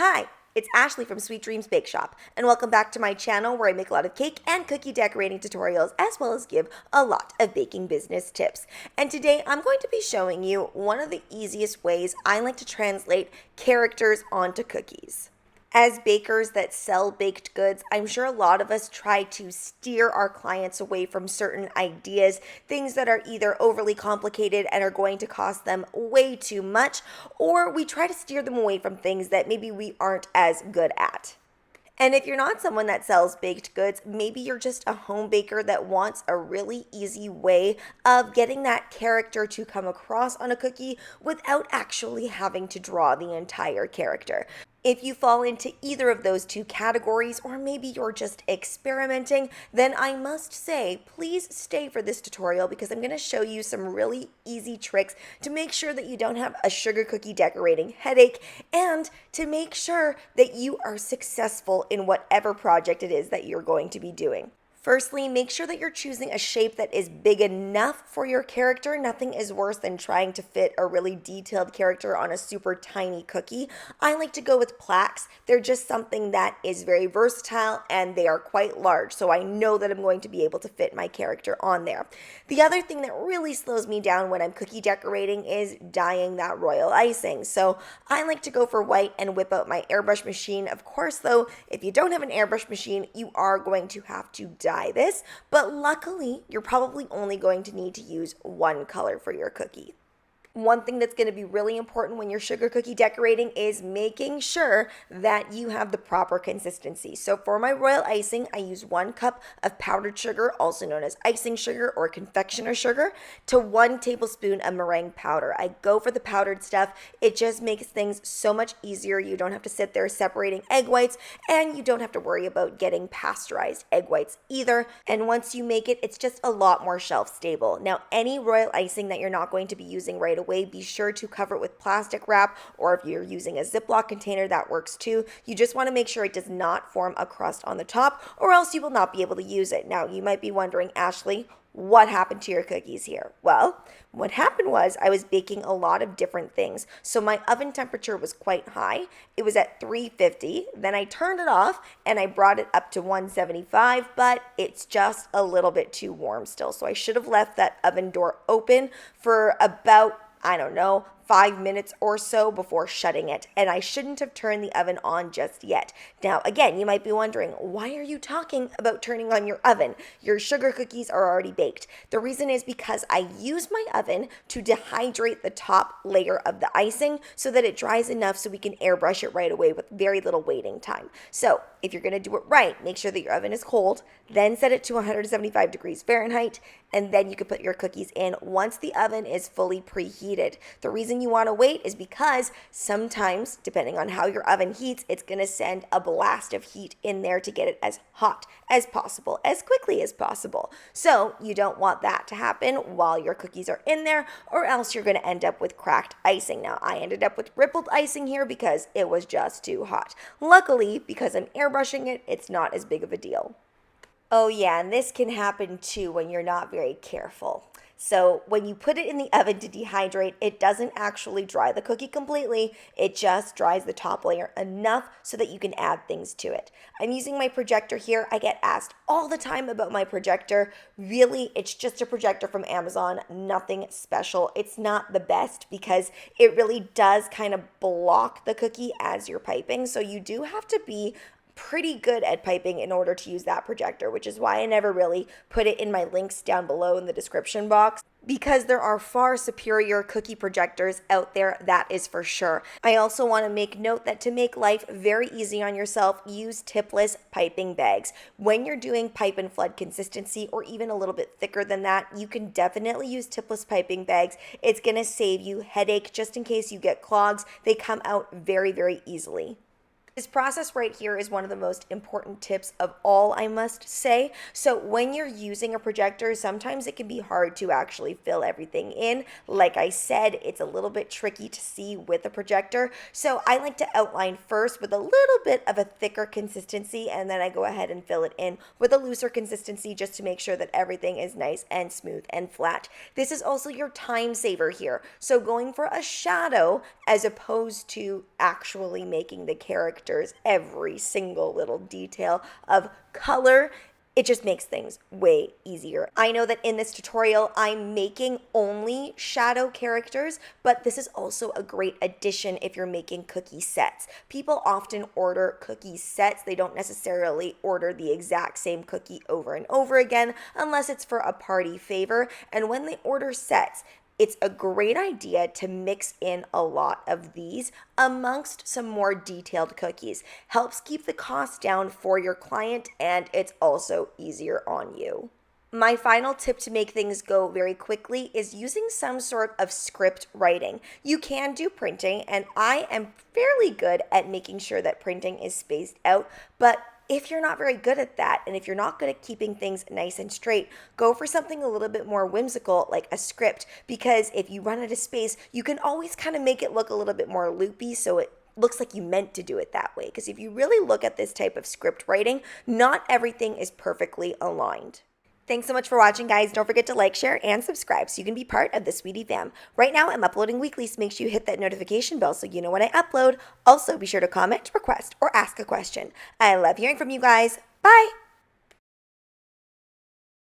Hi, it's Ashley from Sweet Dreams Bake Shop, and welcome back to my channel where I make a lot of cake and cookie decorating tutorials as well as give a lot of baking business tips. And today I'm going to be showing you one of the easiest ways I like to translate characters onto cookies. As bakers that sell baked goods, I'm sure a lot of us try to steer our clients away from certain ideas, things that are either overly complicated and are going to cost them way too much, or we try to steer them away from things that maybe we aren't as good at. And if you're not someone that sells baked goods, maybe you're just a home baker that wants a really easy way of getting that character to come across on a cookie without actually having to draw the entire character. If you fall into either of those two categories, or maybe you're just experimenting, then I must say, please stay for this tutorial because I'm going to show you some really easy tricks to make sure that you don't have a sugar cookie decorating headache and to make sure that you are successful in whatever project it is that you're going to be doing. Firstly, make sure that you're choosing a shape that is big enough for your character. Nothing is worse than trying to fit a really detailed character on a super tiny cookie. I like to go with plaques. They're just something that is very versatile and they are quite large, so I know that I'm going to be able to fit my character on there. The other thing that really slows me down when I'm cookie decorating is dyeing that royal icing. So I like to go for white and whip out my airbrush machine. Of course, though, if you don't have an airbrush machine, you are going to have to dye this, but luckily you're probably only going to need to use one color for your cookie. One thing that's going to be really important when you're sugar cookie decorating is making sure that you have the proper consistency. So for my royal icing, I use 1 cup of powdered sugar, also known as icing sugar or confectioner sugar, to 1 tablespoon of meringue powder. I go for the powdered stuff. It just makes things so much easier. You don't have to sit there separating egg whites, and you don't have to worry about getting pasteurized egg whites either. And once you make it, it's just a lot more shelf stable. Now, any royal icing that you're not going to be using right away, be sure to cover it with plastic wrap, or if you're using a Ziploc container, that works too. You just want to make sure it does not form a crust on the top, or else you will not be able to use it. Now, you might be wondering, Ashley, what happened to your cookies here? Well, what happened was I was baking a lot of different things. So my oven temperature was quite high. It was at 350. Then I turned it off and I brought it up to 175, but it's just a little bit too warm still. So I should have left that oven door open for about, I don't know, 5 minutes or so before shutting it, and I shouldn't have turned the oven on just yet. Now, again, you might be wondering, why are you talking about turning on your oven? Your sugar cookies are already baked. The reason is because I use my oven to dehydrate the top layer of the icing so that it dries enough so we can airbrush it right away with very little waiting time. So if you're going to do it right, make sure that your oven is cold, then set it to 175 degrees Fahrenheit, and then you can put your cookies in once the oven is fully preheated. The reason you want to wait is because sometimes, depending on how your oven heats, it's going to send a blast of heat in there to get it as hot as possible, as quickly as possible. So you don't want that to happen while your cookies are in there, or else you're going to end up with cracked icing. Now, I ended up with rippled icing here because it was just too hot. Luckily, because I'm airbrushing it, it's not as big of a deal. Oh yeah, and this can happen too when you're not very careful. So when you put it in the oven to dehydrate, it doesn't actually dry the cookie completely. It just dries the top layer enough so that you can add things to it. I'm using my projector here. I get asked all the time about my projector. Really, it's just a projector from Amazon, nothing special. It's not the best because it really does kind of block the cookie as you're piping. So you do have to be pretty good at piping in order to use that projector, which is why I never really put it in my links down below in the description box, because there are far superior cookie projectors out there, that is for sure. I also want to make note that to make life very easy on yourself, use tipless piping bags. When you're doing pipe and flood consistency, or even a little bit thicker than that, you can definitely use tipless piping bags. It's going to save you headache just in case you get clogs. They come out very, very easily. This process right here is one of the most important tips of all, I must say. So when you're using a projector, sometimes it can be hard to actually fill everything in. Like I said, it's a little bit tricky to see with a projector. So I like to outline first with a little bit of a thicker consistency, and then I go ahead and fill it in with a looser consistency just to make sure that everything is nice and smooth and flat. This is also your time saver here. So going for a shadow as opposed to actually making the character every single little detail of color, it just makes things way easier. I know that in this tutorial, I'm making only shadow characters, but this is also a great addition if you're making cookie sets. People often order cookie sets. They don't necessarily order the exact same cookie over and over again unless it's for a party favor. And when they order sets, it's a great idea to mix in a lot of these amongst some more detailed cookies. Helps keep the cost down for your client, and it's also easier on you. My final tip to make things go very quickly is using some sort of script writing. You can do printing, and I am fairly good at making sure that printing is spaced out, but if you're not very good at that, and if you're not good at keeping things nice and straight, go for something a little bit more whimsical like a script, because if you run out of space, you can always kind of make it look a little bit more loopy so it looks like you meant to do it that way. Because if you really look at this type of script writing, not everything is perfectly aligned. Thanks so much for watching, guys. Don't forget to like, share, and subscribe so you can be part of the Sweetie fam. Right now, I'm uploading weekly, so make sure you hit that notification bell so you know when I upload. Also, be sure to comment, request, or ask a question. I love hearing from you guys. Bye!